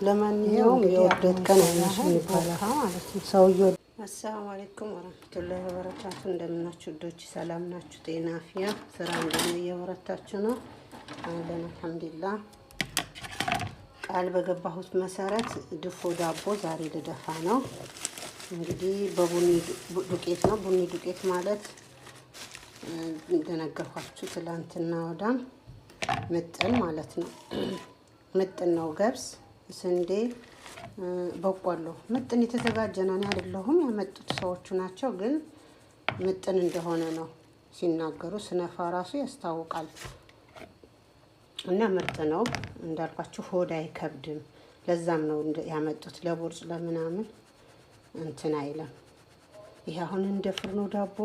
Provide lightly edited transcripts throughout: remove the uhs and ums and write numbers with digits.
ለማንኛውም የወደድ ቀን አይነሽም ይባላል ማለት ነው ሰውዬው። አሰላሙ አለይኩም ወራህመቱላሂ ወበረካቱ። እንደምናችሁ ዶች ሰላም ናችሁ? ጤና አፍያ ስራ እንደምን እየበረታችሁ ነው? አለን አልሐምዱሊላህ። ቃል በገባሁት መሰረት ድፎ ዳቦ ዛሬ ልደፋ ነው። እንግዲህ በቡኒ ዱቄት ነው። ቡኒ ዱቄት ማለት እንደነገርኳችሁ ትላንትና ወዳም ምጥን ማለት ነው። ምጥን ነው። ገብስ፣ ስንዴ፣ በቆሎ ምጥን የተዘጋጀ ነው። እኔ አይደለሁም ያመጡት ሰዎቹ ናቸው። ግን ምጥን እንደሆነ ነው ሲናገሩ። ስነፋ ራሱ ያስታውቃል። እና ምርጥ ነው እንዳልኳችሁ፣ ሆድ አይከብድም። ለዛም ነው ያመጡት። ለቦርጭ ለምናምን እንትን አይለም። ይሄ አሁን እንደ ፍርኖ ዳቦ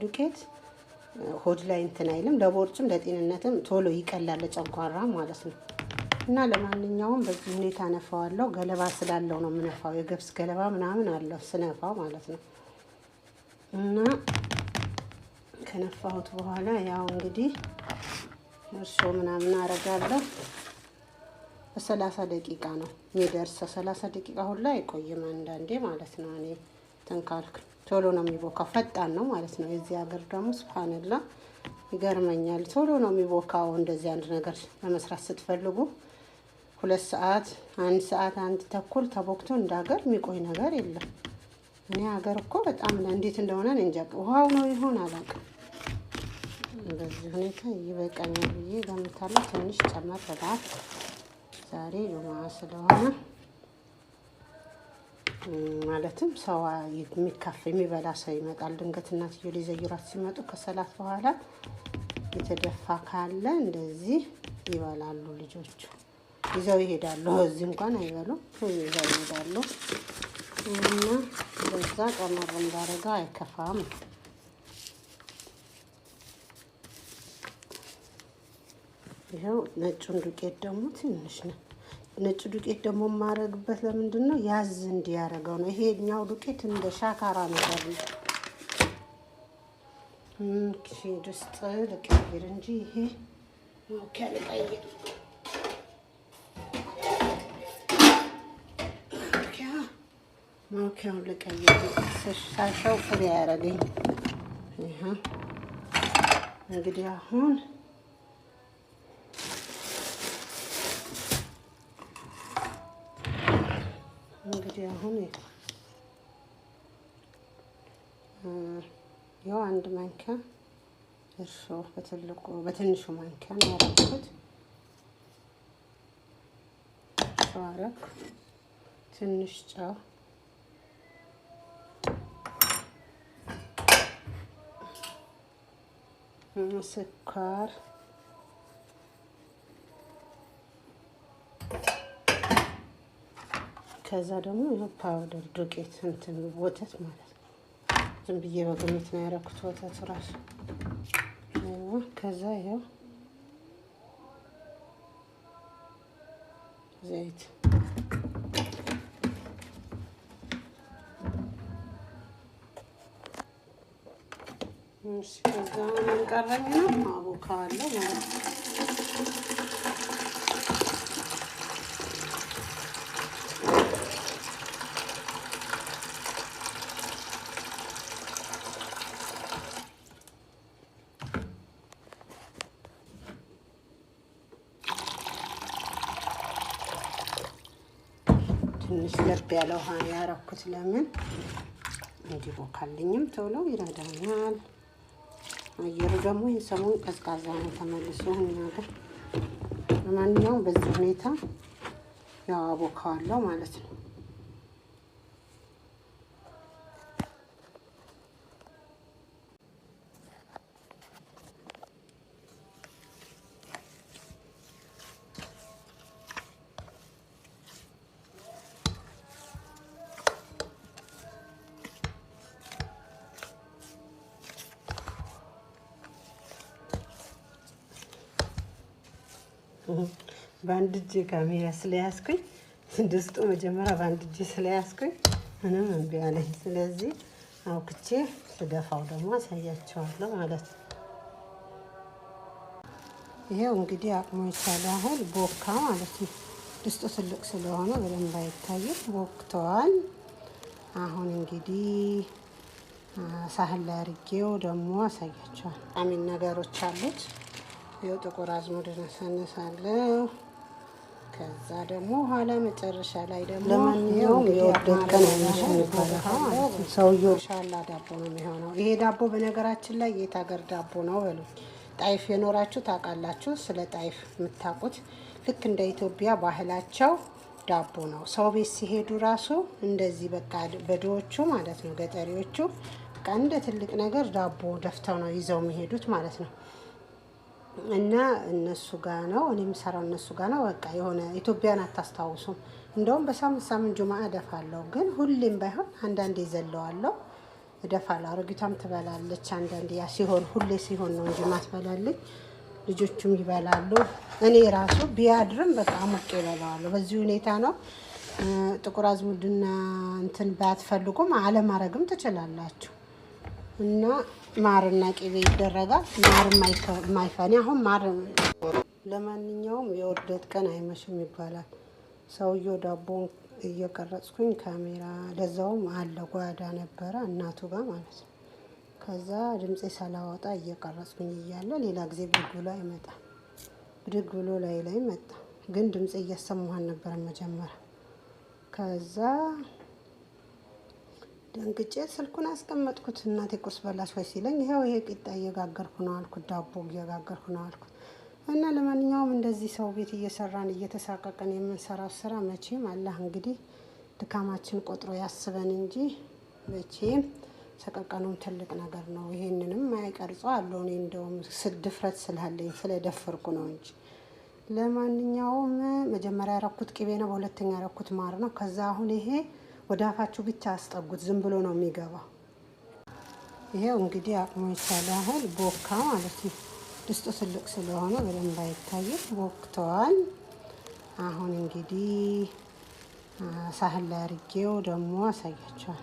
ዱቄት ሆድ ላይ እንትን አይልም። ለቦርጭም ለጤንነትም ቶሎ ይቀላል፣ ለጨጓራ ማለት ነው። እና ለማንኛውም በዚህ ሁኔታ ነፋዋለሁ። ገለባ ስላለው ነው የምነፋው። የገብስ ገለባ ምናምን አለው ስነፋው ማለት ነው። እና ከነፋሁት በኋላ ያው እንግዲህ እርሾ ምናምን አረጋለሁ። በ30 ደቂቃ ነው የሚደርሰው። 30 ደቂቃ ሁላ አይቆይም አንዳንዴ ማለት ነው። እኔ ተንካልክ ቶሎ ነው የሚቦካው። ፈጣን ነው ማለት ነው። የዚህ ሀገር ደግሞ ሱብሃንአላህ ይገርመኛል። ቶሎ ነው የሚቦካው። እንደዚህ አንድ ነገር ለመስራት ስትፈልጉ 2 ሰዓት፣ 1 ሰዓት፣ 1 ተኩል ተቦክቶ እንደ ሀገር የሚቆይ ነገር የለም። እኔ ሀገር እኮ በጣም እንዴት እንደሆነ እንጃ። ውሃው ነው ይሆን አላውቅም። በዚህ ሁኔታ ይበቃኛል ብዬ ገምታለሁ። ትንሽ ጨመር በጣም ዛሬ ጁምዓ ስለሆነ ማለትም ሰው የሚበላ ሰው ይመጣል። ድንገት እናትዮ ሊዘይሯት ሲመጡ ከሰላት በኋላ የተደፋ ካለ እንደዚህ ይበላሉ ልጆቹ። ይዘው ይሄዳሉ። እዚህ እንኳን አይበሉም፣ ይዘው ይሄዳሉ። እና በዛ ጨመር እንዳረጋ አይከፋም። ይኸው ነጩን ዱቄት ደግሞ ትንሽ ነው። ነጭ ዱቄት ደግሞ የማረግበት ለምንድን ነው? ያዝ እንዲያረገው ነው። ይሄኛው ዱቄት እንደ ሻካራ ነገር ነው። ድስት ልቀይር እንጂ ይሄ ማውኪያ ልቀይር። ማውኪያውን ልቀይር። ሳሻው ፍሬ ያረገኝ። እንግዲህ አሁን ያው 1 ማንኪያ እርሾ በትንሹ ማንኪያ ነው ያደረኩት። እርሾ አረኩ። ትንሽ ጨው፣ ስኳር፣ ከዛ ደግሞ ፓውደር ዱቄት እንትን ወተት ማለት ነው። ዝም ብዬ በግምት ነው ያደረኩት ወተት ራሱ። ከዛ ይኸው ዘይት፣ ከዛ ምን ቀረኝ ነው አቦካዋለሁ ማለት ነው። ትንሽ ለብ ያለ ውሃ ያረኩት ለምን እንዲቦካልኝም ቶሎ ይረዳኛል። አየሩ ደግሞ የሰሞን ቀዝቃዛ ነው ተመልሶ እኛ ጋር። ለማንኛውም በዚህ ሁኔታ ያው አቦካዋለሁ ማለት ነው። በአንድ እጄ ካሜራ ስለያዝኩኝ ድስጡ መጀመሪያ በአንድ እጄ ስለያዝኩኝ ምንም እምቢ አለኝ። ስለዚህ አውክቼ ስደፋው ደግሞ አሳያቸዋለሁ ማለት ነው። ይሄው እንግዲህ አቅሙ የቻለ ያህል ቦካ ማለት ነው። ድስጡ ትልቅ ስለሆነ በደንብ አይታይም፣ ወቅተዋል። አሁን እንግዲህ ሳህን ላይ አድርጌው ደግሞ አሳያቸዋል። አሚን ነገሮች አሉት። ይኸው ጥቁር አዝሙድ እነሰንሳለሁ። ከዛ ደግሞ ኋላ መጨረሻ ላይ ደግሞ ለማንኛውም የወደድከን አይነሽም ይባላል። ሰውየው ሻላ ዳቦ ነው የሚሆነው። ይሄ ዳቦ በነገራችን ላይ የት ሀገር ዳቦ ነው በሉ። ጣይፍ የኖራችሁ ታውቃላችሁ። ስለ ጣይፍ የምታውቁት ልክ እንደ ኢትዮጵያ ባህላቸው ዳቦ ነው። ሰው ቤት ሲሄዱ ራሱ እንደዚህ በቃ በድዎቹ ማለት ነው፣ ገጠሪዎቹ በቃ እንደ ትልቅ ነገር ዳቦ ደፍተው ነው ይዘው የሚሄዱት ማለት ነው። እና እነሱ ጋር ነው እኔ የምሰራው፣ እነሱ ጋር ነው። በቃ የሆነ ኢትዮጵያን አታስታውሱም። እንደውም በሳምንት ጁምአ እደፋለሁ፣ ግን ሁሌም ባይሆን አንዳንዴ ዘለዋለሁ፣ እደፋለሁ። አሮጊቷም ትበላለች አንዳንዴ። ያ ሲሆን ሁሌ ሲሆን ነው እንጂ ማትበላልኝ። ልጆቹም ይበላሉ። እኔ ራሱ ቢያድርም በቃ አሙቄ እበላዋለሁ። በዚህ ሁኔታ ነው። ጥቁር አዝሙድና እንትን ባትፈልጉም አለማድረግም ትችላላችሁ። እና ማርና ቅቤ ይደረጋል። ማር የማይፈኔ አሁን ማር። ለማንኛውም የውርደት ቀን አይመሽም ይባላል። ሰውየው ዳቦን እየቀረጽኩኝ ካሜራ ለዛውም አለ ጓዳ ነበረ እናቱ ጋር ማለት ነው። ከዛ ድምፄ ሳላወጣ እየቀረጽኩኝ እያለ ሌላ ጊዜ ብድግ ብሎ አይመጣም። ብድግ ብሎ ላይ መጣ፣ ግን ድምፄ እያሰማሁን ነበር መጀመሪያ። ከዛ ደንግጬ ስልኩን አስቀመጥኩት። እናቴ ቁርስ በላሽ ወይ ሲለኝ ይሄው ይሄ ቂጣ እየጋገርኩ ነው አልኩት፣ ዳቦ እየጋገርኩ ነው አልኩት። እና ለማንኛውም እንደዚህ ሰው ቤት እየሰራን እየተሳቀቀን የምንሰራው ስራ መቼም አላህ እንግዲህ ድካማችን ቆጥሮ ያስበን እንጂ መቼም ሰቀቀኑም ትልቅ ነገር ነው። ይሄንንም አይቀርጾ አለው። እኔ እንደውም ድፍረት ስላለኝ ስለደፈርኩ ነው እንጂ። ለማንኛውም መጀመሪያ ያረኩት ቅቤ ነው፣ በሁለተኛ ያረኩት ማር ነው። ከዛ አሁን ይሄ ወደ አፋችሁ ብቻ አስጠጉት፣ ዝም ብሎ ነው የሚገባው። ይሄው እንግዲህ አቅሙ የቻለ ያህል ቦካ ማለት ነው። ድስጡ ትልቅ ስለሆነ በደንብ አይታይም፣ ቦክተዋል። አሁን እንግዲህ ሳህን ላይ አድርጌው ደግሞ አሳያቸዋል።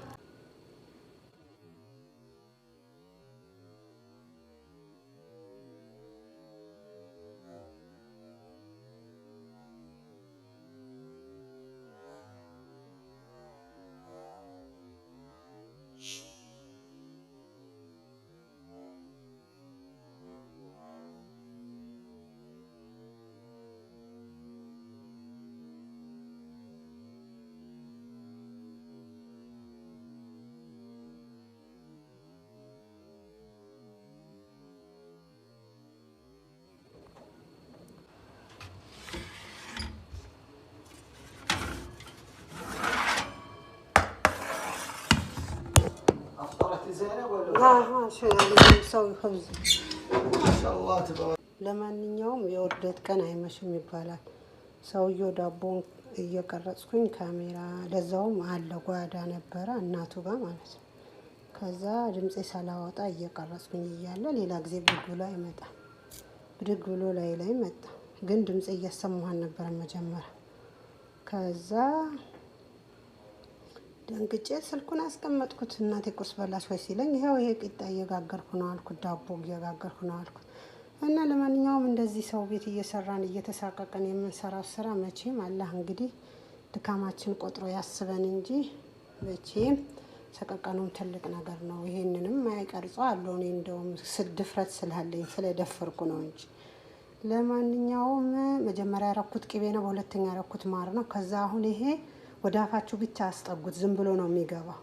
ለማንኛውም የውርደት ቀን አይመሽም ይባላል። ሰውየው ዳቦን እየቀረጽኩኝ ካሜራ ለዛውም አለ ጓዳ ነበረ እናቱ ጋር ማለት ነው። ከዛ ድምፄ ሳላወጣ እየቀረጽኩኝ እያለ ሌላ ጊዜ ብድግ ብሎ አይመጣም። ብድግ ብሎ ላይ መጣ፣ ግን ድምፄ እያሰማሁን ነበር መጀመሪያ። ከዛ ደንግጬ ስልኩን አስቀመጥኩት። እናቴ ቁርስ በላሽ ወይ ሲለኝ ይሄው ይሄ ቂጣ እየጋገርኩ ነው አልኩት፣ ዳቦ እየጋገርኩ ነው አልኩት። እና ለማንኛውም እንደዚህ ሰው ቤት እየሰራን እየተሳቀቀን የምንሰራው ስራ መቼም አላህ እንግዲህ ድካማችን ቆጥሮ ያስበን እንጂ መቼም ሰቀቀኑም ትልቅ ነገር ነው። ይሄንንም አይቀርጾ አለው። እኔ እንደውም ድፍረት ስላለኝ ስለደፈርኩ ነው እንጂ። ለማንኛውም መጀመሪያ ያረኩት ቅቤ ነው፣ በሁለተኛ ያረኩት ማር ነው። ከዛ አሁን ይሄ ወደ አፋችሁ ብቻ አስጠጉት፣ ዝም ብሎ ነው የሚገባው።